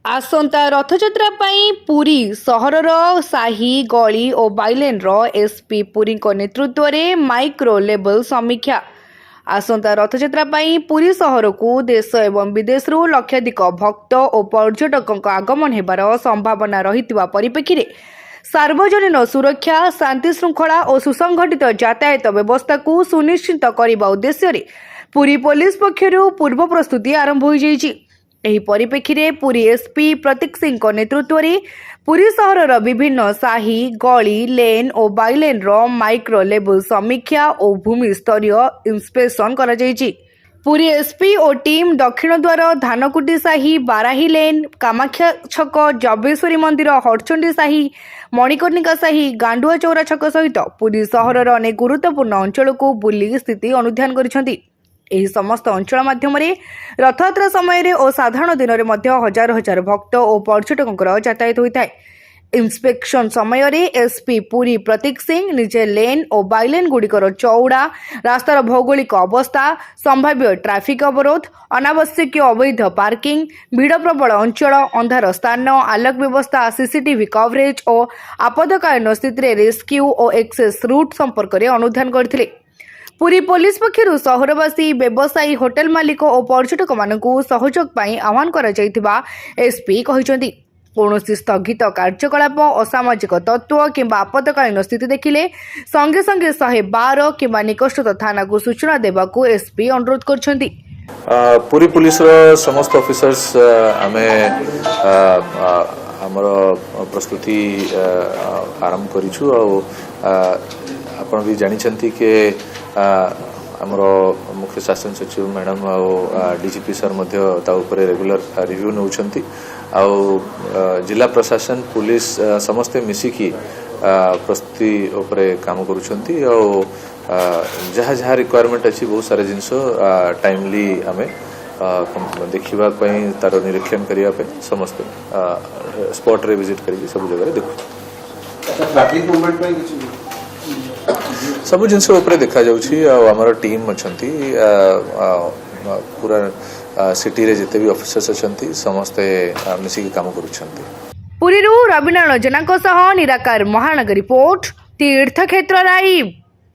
आसंता रथयात्रा पाई पुरी सहरर साही गली और bylane SP Puri नेतृत्व में माइक्रो लेवल समीक्षा। आसंता रथयात्रा पाई पुरी सहर को देश एवं विदेश लक्षाधिक भक्त और पर्यटकों आगमन होबार संभावना रही परिप्रेक्षी में सार्वजनीन सुरक्षा शांति श्रृंखला और सुसंगठित यातायात व्यवस्था को सुनिश्चित करने उद्देश्य पुरी पुलिस पक्षर पूर्व प्रस्तुति आरंभ हो जाइए। एही परिप्रेक्षी में पुरी एसपी प्रतीक सिंह नेतृत्व में पुरी सहरर विभिन्न साही गली लेन और बाइलेन माइक्रो लेवल समीक्षा और भूमि स्तरीय इंस्पेक्शन करा जाइछि। पुरी एसपी और टीम दक्षिण द्वार धानकुटी साही बाराही लेन कामाख्या छक जबेश्वरी मंदिर हरचंडी साही मणिकर्णिका साही गांडुआ चौरा छक सहित पुरी सहरर अनेक गुरुत्वपूर्ण अंचल को बुली स्थिति अनुध्यान करिसेंति। ଏହି ସମସ୍ତ ଅଞ୍ଚଳ ମାଧ୍ୟମରେ ରଥଯାତ୍ରା ସମୟରେ ଓ ସାଧାରଣ ଦିନରେ ମଧ୍ୟ ହଜାର ହଜାର ଭକ୍ତ ଓ ପର୍ଯ୍ୟଟକଙ୍କର ଯାତାୟାତ ହୋଇଥାଏ। ଇନ୍ସପେକ୍ସନ ସମୟରେ ଏସପି ପୁରୀ ପ୍ରତୀକ ସିଂ ନିଜେ ଲେନ୍ ଓ ବାଇଲେନ୍ ଗୁଡ଼ିକର ଚଉଡ଼ା ରାସ୍ତାର ଭୌଗୋଳିକ ଅବସ୍ଥା ସମ୍ଭାବ୍ୟ ଟ୍ରାଫିକ୍ ଅବରୋଧ ଅନାବଶ୍ୟକୀୟ ଅବୈଧ ପାର୍କିଂ ଭିଡ଼ ପ୍ରବଳ ଅଞ୍ଚଳ ଅନ୍ଧାର ସ୍ଥାନ ଆଲୋକ ବ୍ୟବସ୍ଥା ସିସିଟିଭି କଭରେଜ ଓ ଆପଦକାଳୀନ ସ୍ଥିତିରେ ରେସ୍କ୍ୟୁ ଓ ଏକ୍ସେସ୍ ରୁଟ୍ ସମ୍ପର୍କରେ ଅନୁଧ୍ୟାନ କରିଥିଲେ। पुरी पुलिस पक्षर सहरवासी व्यवसायी होटेल मालिक और पर्यटक मानक सहयोग पाई आह्वान करा जायथिबा एसपी कहिसेंति। कौनसी स्थगित कार्यकलाप असामाजिक तत्व किंबा आपदकालीन स्थिति देखिले संगे संगे 112 किंबा निकटस्थ थाना को सूचना देबाकू एसपी अनुरोध करछंती। पुरी पुलिस समस्त ऑफिसर्स आमे हमर प्रस्तुति आरंभ करिछु आपण भी जानी छंती के आमर मुख्य शासन सचिव मैडम डीजीपी सर मध्य रेगुलर रिव्यू नौछंती जिला प्रशासन पुलिस समस्ते मिसिकी प्रस्तुति उपरे काम करुछंती जहाँ जहाँ रिक्वायरमेंट अच्छी बहुत सारे जिनस टाइमली आमे देखा तार निरीक्षण करने समस्त स्पॉट रे विजिट करके सब जगह देखु सब जिनस देखा जामर टीम अच्छा पूरा सिटी रे जिते भी ऑफिसर्स अच्छा समस्ते मिसिकी काम करुछंती। पुरी रविनारायण जना निराकार महानगर रिपोर्ट तीर्थक्षेत्र लाइव।